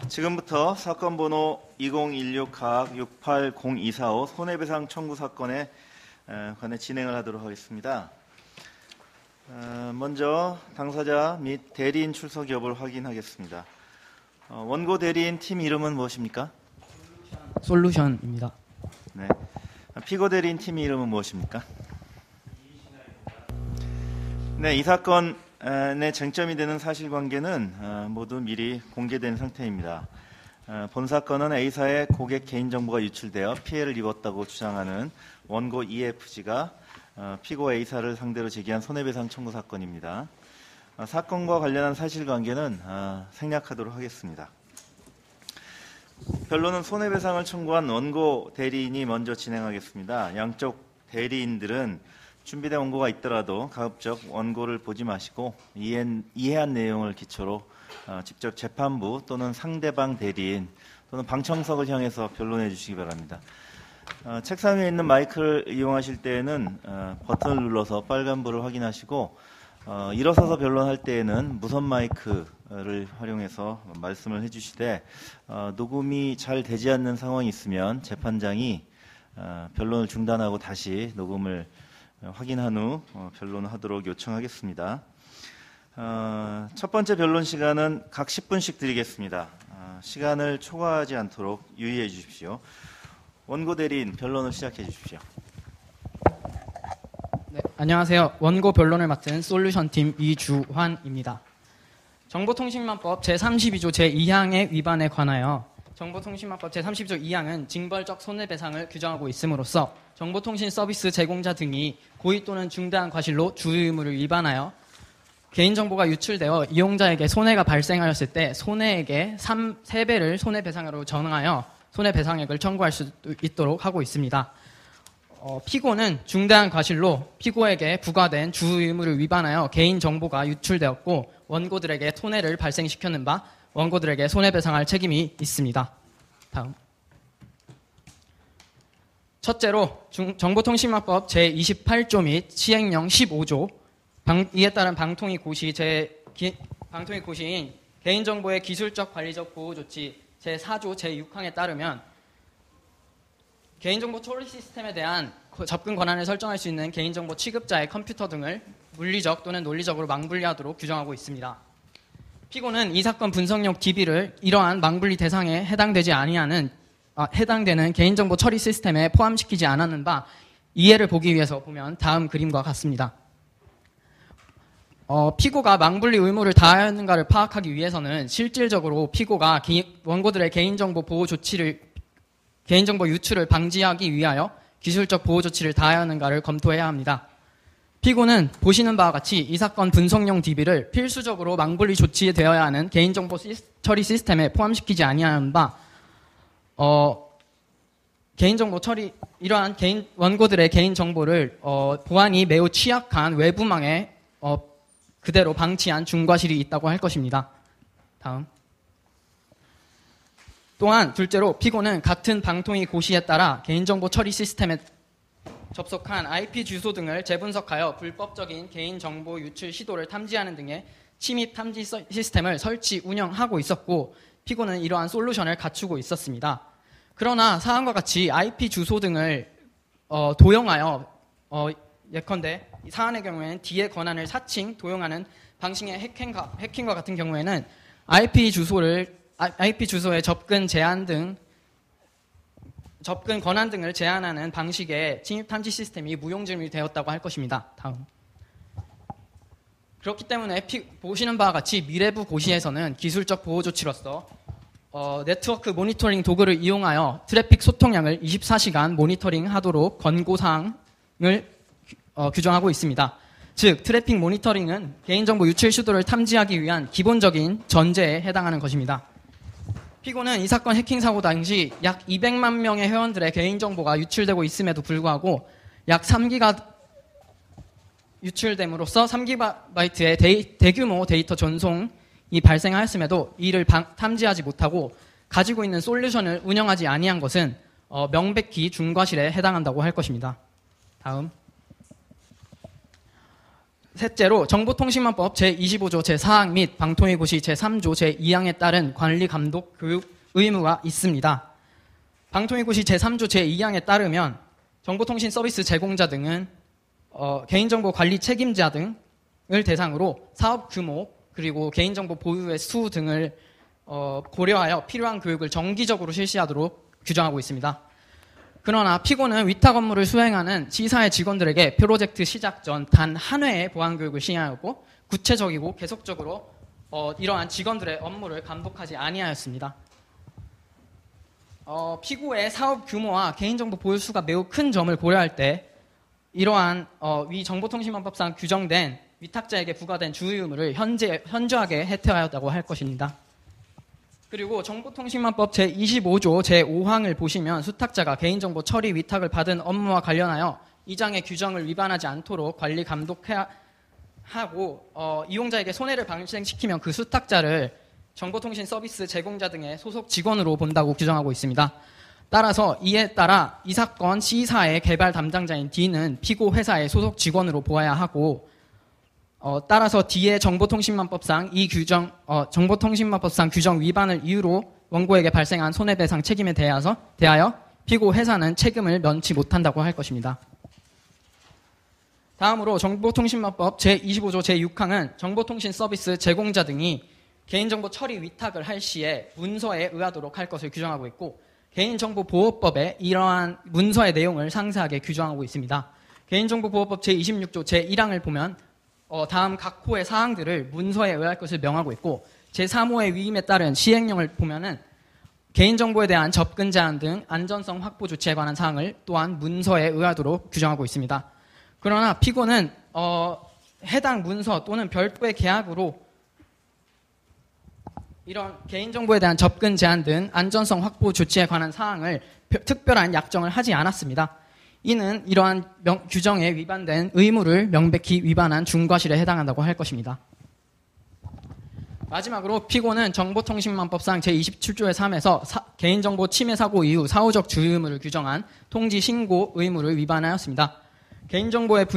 지금부터 사건 번호 2016-680245 손해배상 청구 사건에 관해 진행을 하도록 하겠습니다. 먼저 당사자 및 대리인 출석 여부를 확인하겠습니다. 원고 대리인 팀 이름은 무엇입니까? 솔루션입니다. 네. 피고 대리인 팀 이름은 무엇입니까? 네, 이 사건의 쟁점이 되는 사실관계는 모두 미리 공개된 상태입니다. 본 사건은 A사의 고객 개인정보가 유출되어 피해를 입었다고 주장하는 원고 EFG가 피고 A사를 상대로 제기한 손해배상 청구 사건입니다. 사건과 관련한 사실관계는 생략하도록 하겠습니다. 변론은 손해배상을 청구한 원고 대리인이 먼저 진행하겠습니다. 양쪽 대리인들은 준비된 원고가 있더라도 가급적 원고를 보지 마시고 이해한 내용을 기초로 직접 재판부 또는 상대방 대리인 또는 방청석을 향해서 변론해 주시기 바랍니다. 책상 위에 있는 마이크를 이용하실 때에는 버튼을 눌러서 빨간불을 확인하시고 일어서서 변론할 때에는 무선 마이크를 활용해서 말씀을 해주시되 녹음이 잘 되지 않는 상황이 있으면 재판장이 변론을 중단하고 다시 녹음을 확인한 후 변론을 하도록 요청하겠습니다. 첫 번째 변론 시간은 각 10분씩 드리겠습니다. 시간을 초과하지 않도록 유의해 주십시오. 원고 대리인 변론을 시작해 주십시오. 네, 안녕하세요. 원고 변론을 맡은 솔루션팀 이주환입니다. 정보통신망법 제32조 제2항의 위반에 관하여 정보통신망법 제32조 2항은 징벌적 손해배상을 규정하고 있음으로써 정보통신 서비스 제공자 등이 고의 또는 중대한 과실로 주의 의무를 위반하여 개인정보가 유출되어 이용자에게 손해가 발생하였을 때 손해액의 3배를 손해배상으로 정하여 손해배상액을 청구할 수 있도록 하고 있습니다. 피고는 중대한 과실로 피고에게 부과된 주의 의무를 위반하여 개인정보가 유출되었고 원고들에게 손해를 발생시켰는 바 원고들에게 손해배상할 책임이 있습니다. 다음. 첫째로 정보통신망법 제28조 및 시행령 15조 이에 따른 방통위 고시인 개인정보의 기술적 관리적 보호 조치 제4조 제6항에 따르면 개인정보 처리 시스템에 대한 접근 권한을 설정할 수 있는 개인정보 취급자의 컴퓨터 등을 물리적 또는 논리적으로 망분리하도록 규정하고 있습니다. 피고는 이 사건 분석용 DB를 이러한 망분리 대상에 해당되는 개인정보 처리 시스템에 포함시키지 않았는 바 이해를 보기 위해서 보면 다음 그림과 같습니다. 피고가 망분리 의무를 다하였는가를 파악하기 위해서는 실질적으로 피고가 원고들의 개인정보 보호 조치를 개인정보 유출을 방지하기 위하여 기술적 보호 조치를 다하였는가를 검토해야 합니다. 피고는 보시는 바와 같이 이 사건 분석용 DB를 필수적으로 망분리 조치되어야 하는 개인정보 처리 시스템에 포함시키지 아니하는 바 개인정보 처리 이러한 원고들의 개인정보를 보안이 매우 취약한 외부망에 그대로 방치한 중과실이 있다고 할 것입니다. 다음. 또한 둘째로 피고는 같은 방통위 고시에 따라 개인정보 처리 시스템에 접속한 IP 주소 등을 재분석하여 불법적인 개인정보 유출 시도를 탐지하는 등의 침입 탐지 시스템을 설치 운영하고 있었고 피고는 이러한 솔루션을 갖추고 있었습니다. 그러나 사항과 같이 IP 주소 등을 도용하여 예컨대 사안의 경우에는 D의 권한을 사칭, 도용하는 방식의 해킹과 같은 경우에는 IP 주소의 접근 제한 등 접근 권한 등을 제한하는 방식의 침입 탐지 시스템이 무용지물이 되었다고 할 것입니다. 다음. 그렇기 때문에 보시는 바와 같이 미래부 고시에서는 기술적 보호 조치로서 네트워크 모니터링 도구를 이용하여 트래픽 소통량을 24시간 모니터링하도록 권고사항을 규정하고 있습니다. 즉 트래픽 모니터링은 개인정보 유출 시도를 탐지하기 위한 기본적인 전제에 해당하는 것입니다. 피고는 이 사건 해킹 사고 당시 약 200만 명의 회원들의 개인정보가 유출되고 있음에도 불구하고 약 3기가 유출됨으로써 3기가바이트의 대규모 데이터 전송이 발생하였음에도 이를 탐지하지 못하고 가지고 있는 솔루션을 운영하지 아니한 것은 명백히 중과실에 해당한다고 할 것입니다. 다음. 셋째로 정보통신망법 제25조 제4항 및 방통위고시 제3조 제2항에 따른 관리 감독 교육 의무가 있습니다. 방통위고시 제3조 제2항에 따르면 정보통신 서비스 제공자 등은 개인정보 관리 책임자 등을 대상으로 사업 규모 그리고 개인정보 보유의 수 등을 고려하여 필요한 교육을 정기적으로 실시하도록 규정하고 있습니다. 그러나 피고는 위탁 업무를 수행하는 C사의 직원들에게 프로젝트 시작 전 단 한 회의 보안교육을 시행하였고 구체적이고 계속적으로 이러한 직원들의 업무를 감독하지 아니하였습니다. 피고의 사업 규모와 개인정보 보유수가 매우 큰 점을 고려할 때 이러한 위 정보통신망법상 규정된 위탁자에게 부과된 주의 의무를 현저하게 해태하였다고 할 것입니다. 그리고 정보통신망법 제25조 제5항을 보시면 수탁자가 개인정보 처리 위탁을 받은 업무와 관련하여 이 장의 규정을 위반하지 않도록 관리 감독해야 하고 이용자에게 손해를 발생시키면 그 수탁자를 정보통신 서비스 제공자 등의 소속 직원으로 본다고 규정하고 있습니다. 따라서 이에 따라 이 사건 C사의 개발 담당자인 D는 피고 회사의 소속 직원으로 보아야 하고 따라서 D의 정보통신망법상 정보통신망법상 규정 위반을 이유로 원고에게 발생한 손해배상 책임에 대하여 피고 회사는 책임을 면치 못한다고 할 것입니다. 다음으로 정보통신망법 제25조 제6항은 정보통신 서비스 제공자 등이 개인정보 처리 위탁을 할 시에 문서에 의하도록 할 것을 규정하고 있고 개인정보보호법에 이러한 문서의 내용을 상세하게 규정하고 있습니다. 개인정보보호법 제26조 제1항을 보면 다음 각 호의 사항들을 문서에 의할 것을 명하고 있고 제3호의 위임에 따른 시행령을 보면은 개인정보에 대한 접근 제한 등 안전성 확보 조치에 관한 사항을 또한 문서에 의하도록 규정하고 있습니다. 그러나 피고는 해당 문서 또는 별도의 계약으로 이런 개인정보에 대한 접근 제한 등 안전성 확보 조치에 관한 사항을 특별한 약정을 하지 않았습니다. 이는 이러한 규정에 위반된 의무를 명백히 위반한 중과실에 해당한다고 할 것입니다. 마지막으로 피고는 정보통신망법상 제27조의 3에서 개인정보 침해 사고 이후 사후적 주의 의무를 규정한 통지 신고 의무를 위반하였습니다. 개인정보의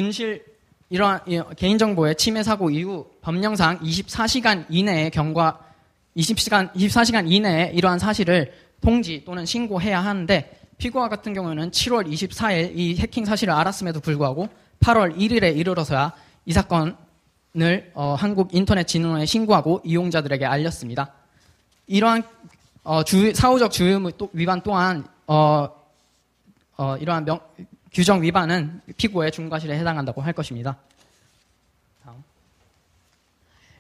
개인정보의 침해 사고 이후 법령상 24시간 이내에 24시간 이내에 이러한 사실을 통지 또는 신고해야 하는데 피고와 같은 경우는 7월 24일 이 해킹 사실을 알았음에도 불구하고 8월 1일에 이르러서야 이 사건을 한국인터넷진흥원에 신고하고 이용자들에게 알렸습니다. 이러한 사후적 주의 의무 위반 또한 이러한 규정 위반은 피고의 중과실에 해당한다고 할 것입니다.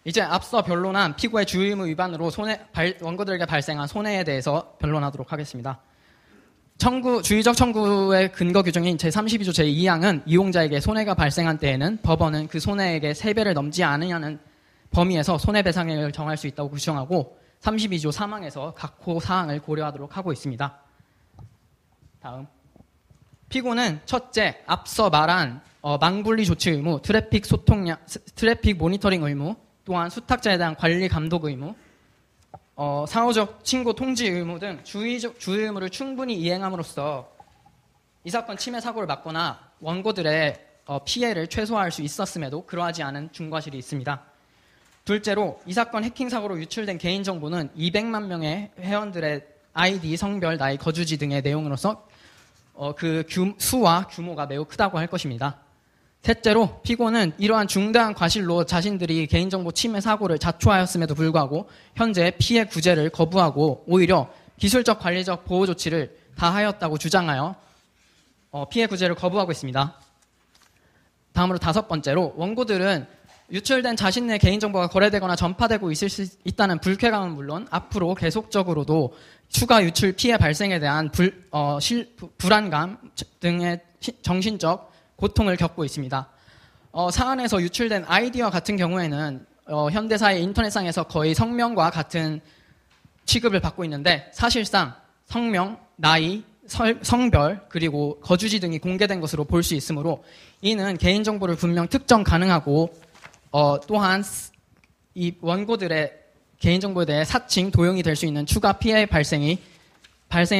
이제 앞서 변론한 피고의 주의 의무 위반으로 원고들에게 발생한 손해에 대해서 변론하도록 하겠습니다. 주의적 청구의 근거 규정인 제32조 제2항은 이용자에게 손해가 발생한 때에는 법원은 그 손해액의 3배를 넘지 않으냐는 범위에서 손해배상액을 정할 수 있다고 규정하고 32조 3항에서 각 호 사항을 고려하도록 하고 있습니다. 다음. 피고는 첫째, 앞서 말한 망분리 조치 의무, 트래픽 모니터링 의무, 또한 수탁자에 대한 관리 감독 의무, 사후적 신고 통지 의무 등 주의 의무를 충분히 이행함으로써 이 사건 침해 사고를 막거나 원고들의 피해를 최소화할 수 있었음에도 그러하지 않은 중과실이 있습니다. 둘째로 이 사건 해킹 사고로 유출된 개인정보는 200만 명의 회원들의 아이디, 성별, 나이, 거주지 등의 내용으로서 그 수와 규모가 매우 크다고 할 것입니다. 셋째로 피고는 이러한 중대한 과실로 자신들이 개인정보 침해 사고를 자초하였음에도 불구하고 현재 피해 구제를 거부하고 오히려 기술적 관리적 보호 조치를 다하였다고 주장하여 피해 구제를 거부하고 있습니다. 다음으로 다섯 번째로 원고들은 유출된 자신의 개인정보가 거래되거나 전파되고 있을 수 있다는 불쾌감은 물론 앞으로 계속적으로도 추가 유출 피해 발생에 대한 불안감 등의 정신적 고통을 겪고 있습니다. 사안에서 유출된 아이디와 같은 경우에는 현대사의 인터넷상에서 거의 성명과 같은 취급을 받고 있는데 사실상 성명, 나이, 성별 그리고 거주지 등이 공개된 것으로 볼 수 있으므로 이는 개인정보를 분명 특정 가능하고 또한 이 원고들의 개인정보에 대해 사칭, 도용이 될 수 있는 추가 피해 발생에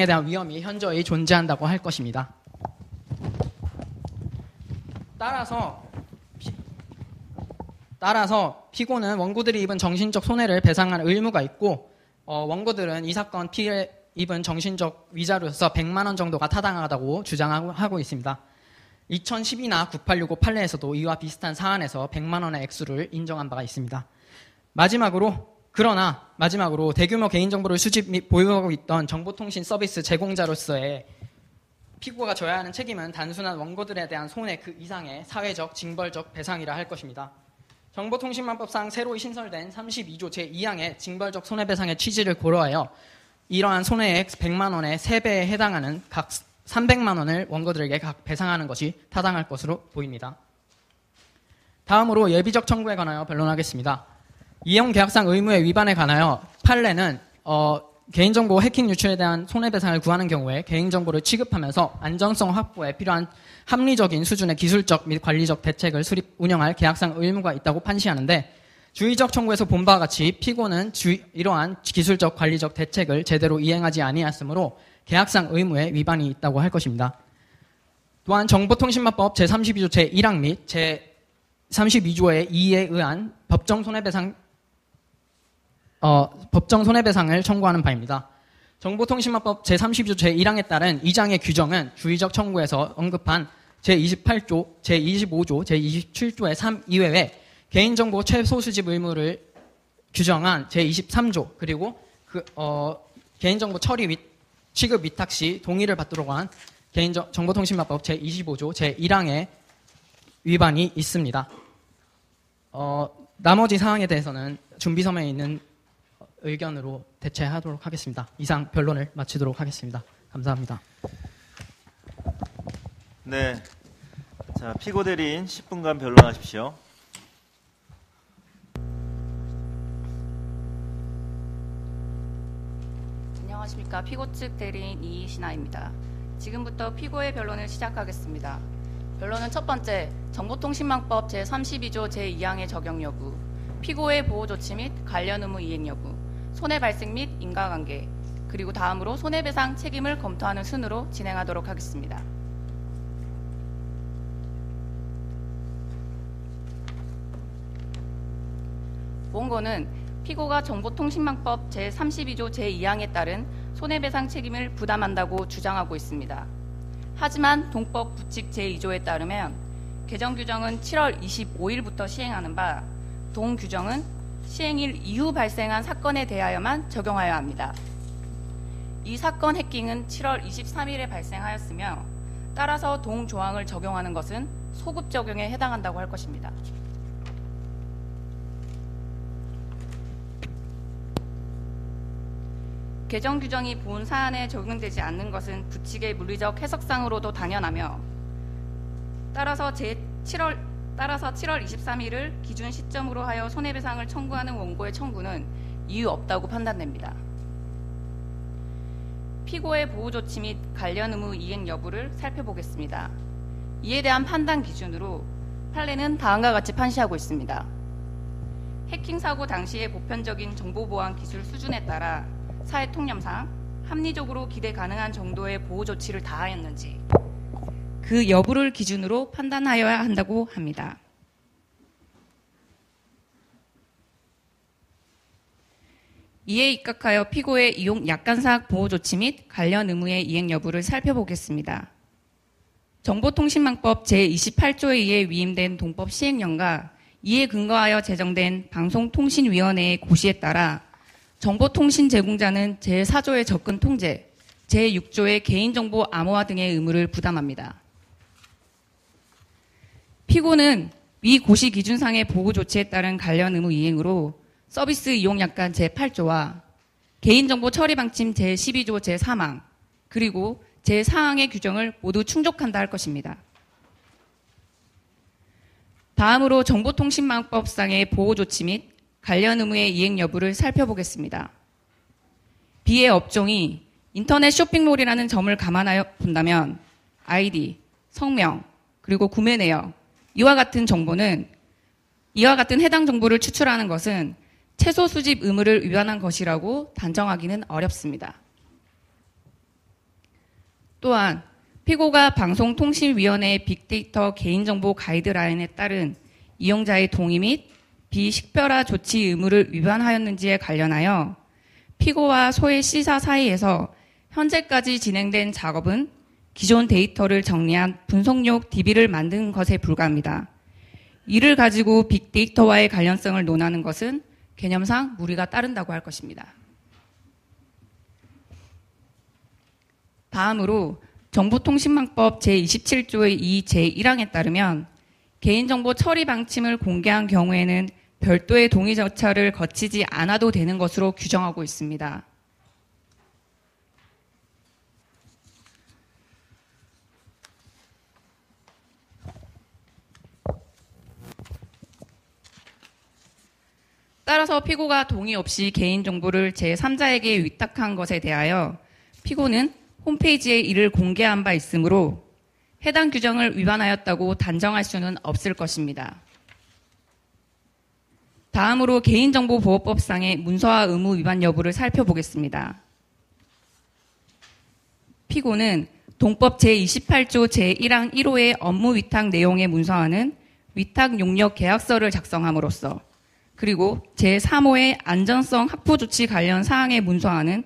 대한 위험이 현저히 존재한다고 할 것입니다. 따라서 따라서 피고는 원고들이 입은 정신적 손해를 배상할 의무가 있고 원고들은 이 사건 피해 입은 정신적 위자료에서 100만 원 정도가 타당하다고 주장하고 있습니다. 2012나 9865 판례에서도 이와 비슷한 사안에서 100만 원의 액수를 인정한 바가 있습니다. 마지막으로 대규모 개인정보를 수집 및 보유하고 있던 정보통신 서비스 제공자로서의 피고가 져야 하는 책임은 단순한 원고들에 대한 손해 그 이상의 사회적, 징벌적 배상이라 할 것입니다. 정보통신망법상 새로 신설된 32조 제2항의 징벌적 손해배상의 취지를 고려하여 이러한 손해액 100만 원의 3배에 해당하는 각 300만 원을 원고들에게 각 배상하는 것이 타당할 것으로 보입니다. 다음으로 예비적 청구에 관하여 변론하겠습니다. 이용계약상 의무의 위반에 관하여 판례는 개인정보 해킹 유출에 대한 손해배상을 구하는 경우에 개인정보를 취급하면서 안전성 확보에 필요한 합리적인 수준의 기술적 및 관리적 대책을 운영할 계약상 의무가 있다고 판시하는데 주의적 청구에서 본 바와 같이 피고는 이러한 기술적 관리적 대책을 제대로 이행하지 아니하였으므로 계약상 의무에 위반이 있다고 할 것입니다. 또한 정보통신망법 제32조 제1항 및 제32조의 2에 의한 법정 손해배상을 청구하는 바입니다. 정보통신망법 제32조 제1항에 따른 2장의 규정은 주의적 청구에서 언급한 제28조, 제25조, 제27조의 3 이외에 개인정보 최소 수집 의무를 규정한 제23조 그리고 개인정보 처리 및 취급 위탁 시 동의를 받도록 한 정보통신망법 제25조 제1항의 위반이 있습니다. 나머지 사항에 대해서는 준비서면에 있는 의견으로 대체하도록 하겠습니다. 이상 변론을 마치도록 하겠습니다. 감사합니다. 네, 자 피고 대리인 10분간 변론하십시오. 안녕하십니까. 피고 측 대리인 이신아입니다. 지금부터 피고의 변론을 시작하겠습니다. 변론은 첫 번째, 정보통신망법 제32조 제2항의 적용 여부, 피고의 보호조치 및 관련 의무 이행 여부, 손해 발생 및 인과관계, 그리고 다음으로 손해배상 책임을 검토하는 순으로 진행하도록 하겠습니다. 원고는 피고가 정보통신망법 제32조 제2항에 따른 손해배상 책임을 부담한다고 주장하고 있습니다. 하지만 동법 부칙 제2조에 따르면 개정 규정은 7월 25일부터 시행하는 바 동 규정은 시행일 이후 발생한 사건에 대하여만 적용하여야 합니다. 이 사건 해킹은 7월 23일에 발생하였으며 따라서 동 조항을 적용하는 것은 소급 적용에 해당한다고 할 것입니다. 개정 규정이 본 사안에 적용되지 않는 것은 부칙의 물리적 해석상으로도 당연하며 따라서 7월 23일을 기준 시점으로 하여 손해배상을 청구하는 원고의 청구는 이유 없다고 판단됩니다. 피고의 보호조치 및 관련 의무 이행 여부를 살펴보겠습니다. 이에 대한 판단 기준으로 판례는 다음과 같이 판시하고 있습니다. 해킹 사고 당시의 보편적인 정보보안 기술 수준에 따라 사회 통념상 합리적으로 기대 가능한 정도의 보호 조치를 다하였는지 그 여부를 기준으로 판단하여야 한다고 합니다. 이에 입각하여 피고의 이용 약관사항 보호 조치 및 관련 의무의 이행 여부를 살펴보겠습니다. 정보통신망법 제28조에 의해 위임된 동법 시행령과 이에 근거하여 제정된 방송통신위원회의 고시에 따라 정보통신 제공자는 제4조의 접근 통제, 제6조의 개인정보 암호화 등의 의무를 부담합니다. 피고는 위 고시 기준상의 보호 조치에 따른 관련 의무 이행으로 서비스 이용 약관 제8조와 개인정보 처리 방침 제12조 제3항 그리고 제4항의 규정을 모두 충족한다 할 것입니다. 다음으로 정보통신망법상의 보호 조치 및 관련 의무의 이행 여부를 살펴보겠습니다. B의 업종이 인터넷 쇼핑몰이라는 점을 감안하여 본다면 아이디, 성명, 그리고 구매 내역, 이와 같은 해당 정보를 추출하는 것은 최소 수집 의무를 위반한 것이라고 단정하기는 어렵습니다. 또한 피고가 방송통신위원회의 빅데이터 개인정보 가이드라인에 따른 이용자의 동의 및 비식별화 조치 의무를 위반하였는지에 관련하여 피고와 소의 C사 사이에서 현재까지 진행된 작업은 기존 데이터를 정리한 분석용 DB를 만든 것에 불과합니다. 이를 가지고 빅데이터와의 관련성을 논하는 것은 개념상 무리가 따른다고 할 것입니다. 다음으로 정보통신망법 제27조의 2 제1항에 따르면 개인정보 처리 방침을 공개한 경우에는 별도의 동의 절차를 거치지 않아도 되는 것으로 규정하고 있습니다. 따라서 피고가 동의 없이 개인정보를 제3자에게 위탁한 것에 대하여 피고는 홈페이지에 이를 공개한 바 있으므로 해당 규정을 위반하였다고 단정할 수는 없을 것입니다. 다음으로 개인정보보호법상의 문서화 의무 위반 여부를 살펴보겠습니다. 피고는 동법 제28조 제1항 1호의 업무 위탁 내용의 문서화는 위탁 용역 계약서를 작성함으로써 그리고 제3호의 안전성 확보 조치 관련 사항의 문서화는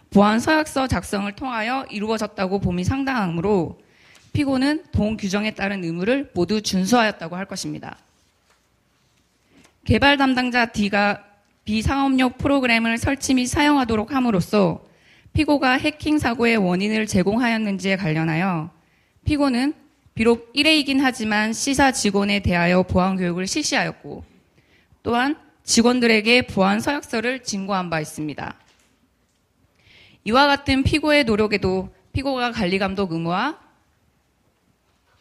보안 서약서 작성을 통하여 이루어졌다고 봄이 상당하므로 피고는 동 규정에 따른 의무를 모두 준수하였다고 할 것입니다. 개발 담당자 D가 비상업용 프로그램을 설치 및 사용하도록 함으로써 피고가 해킹 사고의 원인을 제공하였는지에 관련하여 피고는 비록 1회이긴 하지만 C사 직원에 대하여 보안 교육을 실시하였고 또한 직원들에게 보안 서약서를 진고한 바 있습니다. 이와 같은 피고의 노력에도 피고가 관리감독 의무와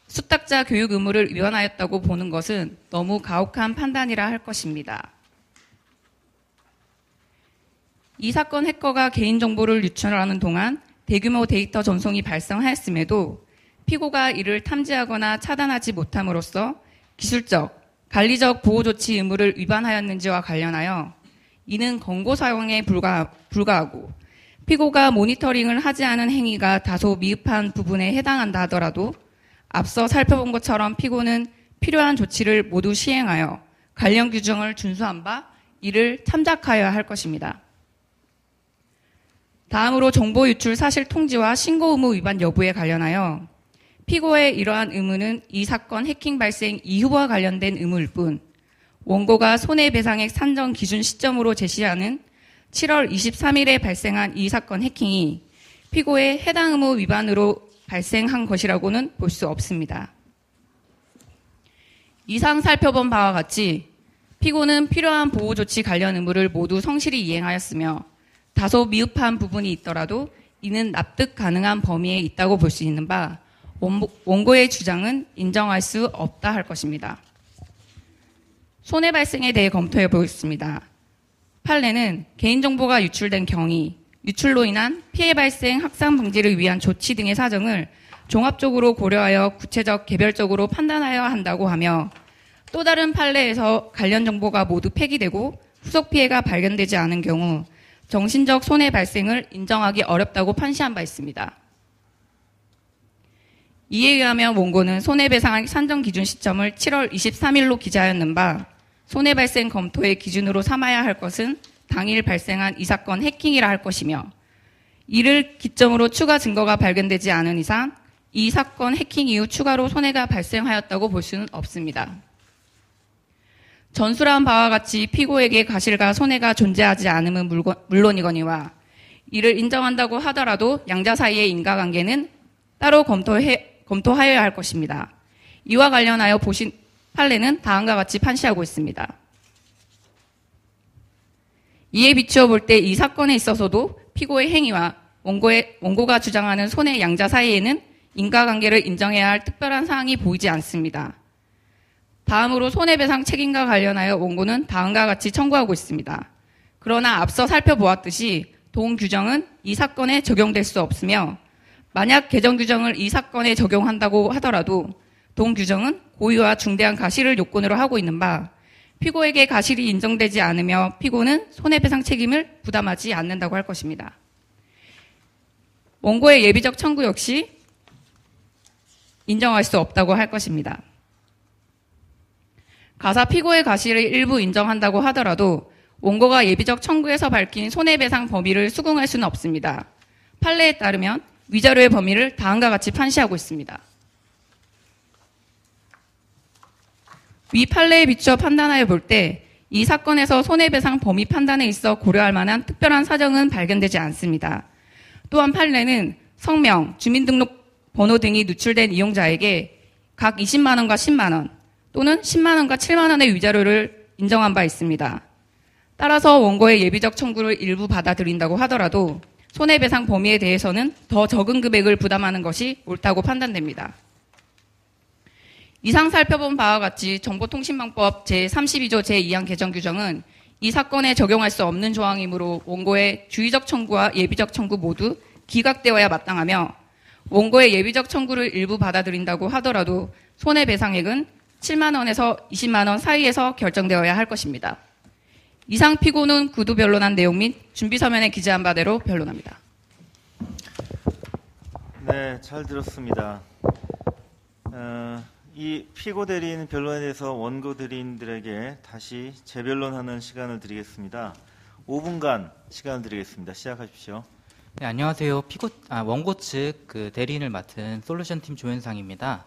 수탁자 교육 의무를 위반하였다고 보는 것은 너무 가혹한 판단이라 할 것입니다. 이 사건 해커가 개인정보를 유출하는 동안 대규모 데이터 전송이 발생하였음에도 피고가 이를 탐지하거나 차단하지 못함으로써 기술적, 관리적 보호조치 의무를 위반하였는지와 관련하여 이는 권고 사용에 불과하고 피고가 모니터링을 하지 않은 행위가 다소 미흡한 부분에 해당한다 하더라도 앞서 살펴본 것처럼 피고는 필요한 조치를 모두 시행하여 관련 규정을 준수한 바 이를 참작하여야 할 것입니다. 다음으로 정보 유출 사실 통지와 신고 의무 위반 여부에 관련하여 피고의 이러한 의무는 이 사건 해킹 발생 이후와 관련된 의무일 뿐 원고가 손해배상액 산정 기준 시점으로 제시하는 7월 23일에 발생한 이 사건 해킹이 피고의 해당 의무 위반으로 발생한 것이라고는 볼 수 없습니다. 이상 살펴본 바와 같이 피고는 필요한 보호조치 관련 의무를 모두 성실히 이행하였으며 다소 미흡한 부분이 있더라도 이는 납득 가능한 범위에 있다고 볼 수 있는 바 원고의 주장은 인정할 수 없다 할 것입니다. 손해 발생에 대해 검토해 보겠습니다. 판례는 개인정보가 유출된 경위, 유출로 인한 피해 발생, 확산 방지를 위한 조치 등의 사정을 종합적으로 고려하여 구체적, 개별적으로 판단하여야 한다고 하며 또 다른 판례에서 관련 정보가 모두 폐기되고 후속 피해가 발견되지 않은 경우 정신적 손해 발생을 인정하기 어렵다고 판시한 바 있습니다. 이에 의하면 원고는 손해배상액 산정 기준 시점을 7월 23일로 기재하였는 바 손해발생 검토의 기준으로 삼아야 할 것은 당일 발생한 이 사건 해킹이라 할 것이며 이를 기점으로 추가 증거가 발견되지 않은 이상 이 사건 해킹 이후 추가로 손해가 발생하였다고 볼 수는 없습니다. 전술한 바와 같이 피고에게 과실과 손해가 존재하지 않음은 물론이거니와 이를 인정한다고 하더라도 양자 사이의 인과관계는 따로 검토하여야 할 것입니다. 이와 관련하여 보신 판례는 다음과 같이 판시하고 있습니다. 이에 비추어 볼 때 이 사건에 있어서도 피고의 행위와 원고가 주장하는 손해 양자 사이에는 인과관계를 인정해야 할 특별한 사항이 보이지 않습니다. 다음으로 손해배상 책임과 관련하여 원고는 다음과 같이 청구하고 있습니다. 그러나 앞서 살펴보았듯이 동 규정은 이 사건에 적용될 수 없으며 만약 개정 규정을 이 사건에 적용한다고 하더라도 동 규정은 고의와 중대한 과실을 요건으로 하고 있는 바 피고에게 과실이 인정되지 않으며 피고는 손해배상 책임을 부담하지 않는다고 할 것입니다. 원고의 예비적 청구 역시 인정할 수 없다고 할 것입니다. 가사 피고의 과실을 일부 인정한다고 하더라도 원고가 예비적 청구에서 밝힌 손해배상 범위를 수긍할 수는 없습니다. 판례에 따르면 위자료의 범위를 다음과 같이 판시하고 있습니다. 위 판례에 비추어 판단하여 볼 때 이 사건에서 손해배상 범위 판단에 있어 고려할 만한 특별한 사정은 발견되지 않습니다. 또한 판례는 성명, 주민등록번호 등이 누출된 이용자에게 각 20만 원과 10만 원 또는 10만 원과 7만 원의 위자료를 인정한 바 있습니다. 따라서 원고의 예비적 청구를 일부 받아들인다고 하더라도 손해배상 범위에 대해서는 더 적은 금액을 부담하는 것이 옳다고 판단됩니다. 이상 살펴본 바와 같이 정보통신망법 제32조 제2항 개정 규정은 이 사건에 적용할 수 없는 조항이므로 원고의 주의적 청구와 예비적 청구 모두 기각되어야 마땅하며 원고의 예비적 청구를 일부 받아들인다고 하더라도 손해배상액은 7만 원에서 20만 원 사이에서 결정되어야 할 것입니다. 이상 피고는 구두 변론한 내용 및 준비 서면에 기재한 바대로 변론합니다. 네, 잘 들었습니다. 이 피고 대리인 변론에 대해서 원고 대리인들에게 다시 재변론하는 시간을 드리겠습니다. 5분간 시간을 드리겠습니다. 시작하십시오. 네, 안녕하세요. 원고 측 대리인을 맡은 솔루션팀 조현상입니다.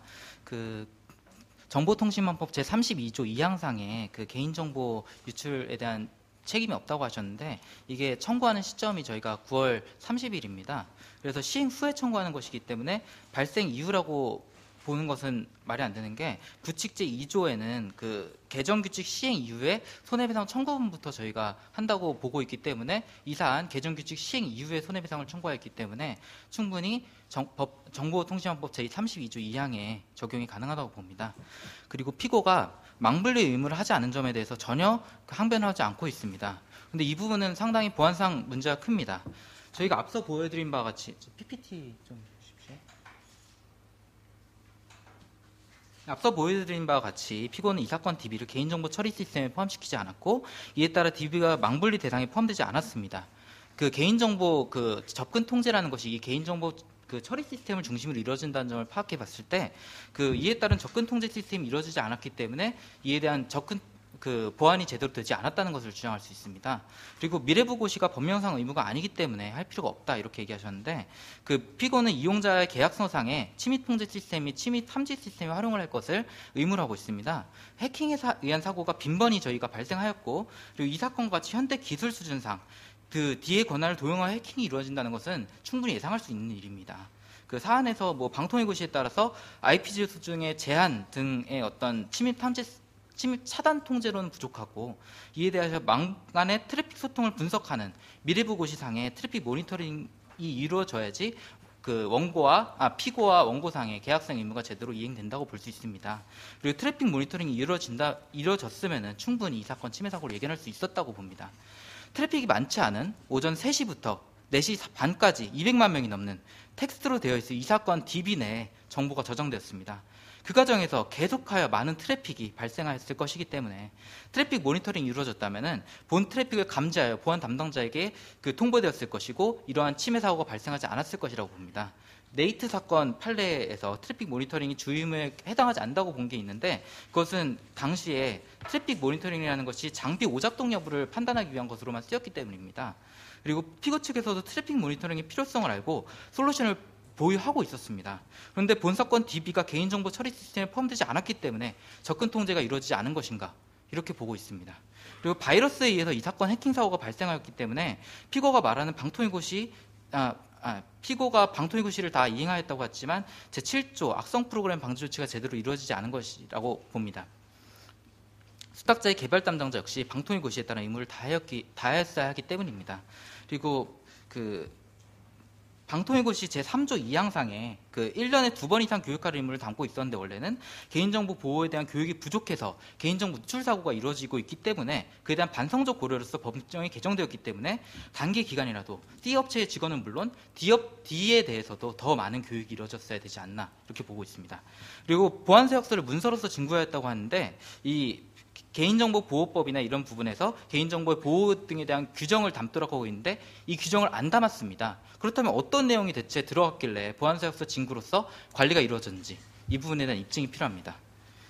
정보통신망법 제32조 2항상에 개인정보 유출에 대한 책임이 없다고 하셨는데 이게 청구하는 시점이 저희가 9월 30일입니다. 그래서 시행 후에 청구하는 것이기 때문에 발생 이후라고 보는 것은 말이 안 되는 게 부칙 제2조에는 개정규칙 시행 이후에 손해배상 청구분부터 저희가 한다고 보고 있기 때문에 이 사안 개정규칙 시행 이후에 손해배상을 청구하였기 때문에 충분히 정보통신망법 제32조 2항에 적용이 가능하다고 봅니다. 그리고 피고가 망분리 의무를 하지 않은 점에 대해서 전혀 항변을 하지 않고 있습니다. 그런데 이 부분은 상당히 보안상 문제가 큽니다. 저희가 앞서 보여드린 바와 같이 PPT 좀 주십시오. 앞서 보여드린 바와 같이 피고는 이 사건 DB를 개인정보 처리 시스템에 포함시키지 않았고 이에 따라 DB가 망분리 대상에 포함되지 않았습니다. 개인정보 접근 통제라는 것이 이 개인정보 처리 시스템을 중심으로 이루어진다는 점을 파악해 봤을 때 이에 따른 접근 통제 시스템이 이루어지지 않았기 때문에 이에 대한 보완이 제대로 되지 않았다는 것을 주장할 수 있습니다. 그리고 미래부고시가 법령상 의무가 아니기 때문에 할 필요가 없다 이렇게 얘기하셨는데 피고는 이용자의 계약서상에 침입 통제 시스템 및 침입 탐지 시스템을 활용을 할 것을 의무로 하고 있습니다. 해킹에 의한 사고가 빈번히 저희가 발생하였고 그리고 이 사건과 같이 현대 기술 수준상 D의 권한을 도용한 해킹이 이루어진다는 것은 충분히 예상할 수 있는 일입니다. 사안에서 방통위 고시에 따라서 IP 수준의 제한 등의 어떤 침입 차단 통제로는 부족하고 이에 대해서 망간의 트래픽 소통을 분석하는 미래부고시상의 트래픽 모니터링이 이루어져야지 피고와 원고상의 계약상 의무가 제대로 이행된다고 볼 수 있습니다. 그리고 트래픽 모니터링이 이루어졌으면 충분히 이 사건 침해 사고를 예견할 수 있었다고 봅니다. 트래픽이 많지 않은 오전 3시부터 4시 반까지 200만 명이 넘는 텍스트로 되어 있을 이 사건 DB 내에 정보가 저장되었습니다. 그 과정에서 계속하여 많은 트래픽이 발생하였을 것이기 때문에 트래픽 모니터링이 이루어졌다면 본 트래픽을 감지하여 보안 담당자에게 통보되었을 것이고 이러한 침해 사고가 발생하지 않았을 것이라고 봅니다. 네이트 사건 판례에서 트래픽 모니터링이 주 의무에 해당하지 않는다고 본 게 있는데 그것은 당시에 트래픽 모니터링이라는 것이 장비 오작동 여부를 판단하기 위한 것으로만 쓰였기 때문입니다. 그리고 피고 측에서도 트래픽 모니터링의 필요성을 알고 솔루션을 보유하고 있었습니다. 그런데 본 사건 DB가 개인정보 처리 시스템에 포함되지 않았기 때문에 접근 통제가 이루어지지 않은 것인가 이렇게 보고 있습니다. 그리고 바이러스에 의해서 이 사건 해킹 사고가 발생하였기 때문에 피고가 말하는 피고가 방통위고시를 다 이행하였다고 했지만 제7조 악성 프로그램 방지 조치가 제대로 이루어지지 않은 것이라고 봅니다. 수탁자의 개발 담당자 역시 방통위고시에 따른 의무를 다하였어야 하기 때문입니다. 그리고 방통위고시 제3조 2항상에 1년에 2번 이상 교육할 의무를 담고 있었는데 원래는 개인정보 보호에 대한 교육이 부족해서 개인정보 누출 사고가 이루어지고 있기 때문에 그에 대한 반성적 고려로서 법령이 개정되었기 때문에 단기 기간이라도 D업체의 직원은 물론 D에 대해서도 더 많은 교육이 이루어졌어야 되지 않나 이렇게 보고 있습니다. 그리고 보안서약서를 문서로서 증거하였다고 하는데 이 개인정보보호법이나 이런 부분에서 개인정보의 보호 등에 대한 규정을 담도록 하고 있는데 이 규정을 안 담았습니다. 그렇다면 어떤 내용이 대체 들어갔길래 보안서약서 징구로서 관리가 이루어졌는지 이 부분에 대한 입증이 필요합니다.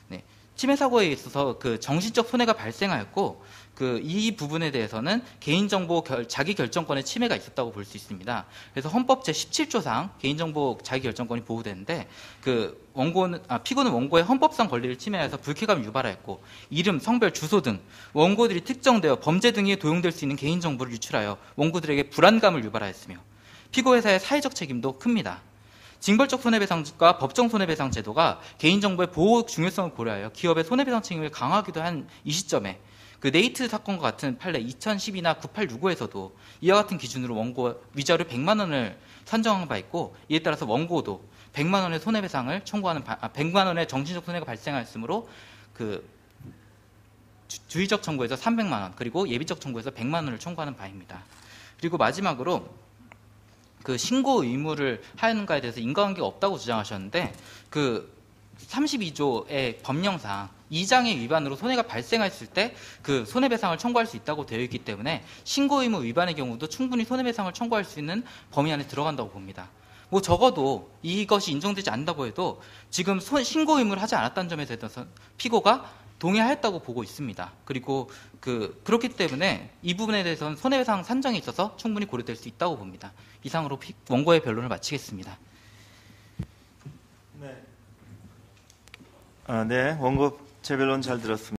네. 침해 사고에 있어서 그 정신적 손해가 발생하였고 이 부분에 대해서는 개인정보 자기 결정권의 침해가 있었다고 볼 수 있습니다. 그래서 헌법 제17조상 개인정보 자기 결정권이 보호되는데 피고는 원고의 헌법상 권리를 침해해서 불쾌감을 유발하였고 이름, 성별, 주소 등 원고들이 특정되어 범죄 등에 도용될 수 있는 개인정보를 유출하여 원고들에게 불안감을 유발하였으며 피고 회사의 사회적 책임도 큽니다. 징벌적 손해배상과 법정 손해배상 제도가 개인정보의 보호 중요성을 고려하여 기업의 손해배상 책임을 강화하기도 한 이 시점에 그 네이트 사건과 같은 판례 2012나 9865에서도 이와 같은 기준으로 원고 위자료 100만 원을 산정한 바 있고 이에 따라서 원고도 100만 원의 손해배상을 청구하는 100만 원의 정신적 손해가 발생하였으므로 그 주의적 청구에서 300만 원 그리고 예비적 청구에서 100만 원을 청구하는 바입니다. 그리고 마지막으로 그 신고 의무를 하는가에 대해서 인과관계가 없다고 주장하셨는데 그 32조의 법령상 2장의 위반으로 손해가 발생했을 때 그 손해배상을 청구할 수 있다고 되어 있기 때문에 신고 의무 위반의 경우도 충분히 손해배상을 청구할 수 있는 범위 안에 들어간다고 봅니다. 뭐 적어도 이것이 인정되지 않는다고 해도 지금 신고 의무를 하지 않았다는 점에 대해서 피고가 동의하였다고 보고 있습니다. 그리고 그렇기 때문에 이 부분에 대해서는 손해배상 산정에 있어서 충분히 고려될 수 있다고 봅니다. 이상으로 원고의 변론을 마치겠습니다. 네, 원고 재변론 잘 들었습니다.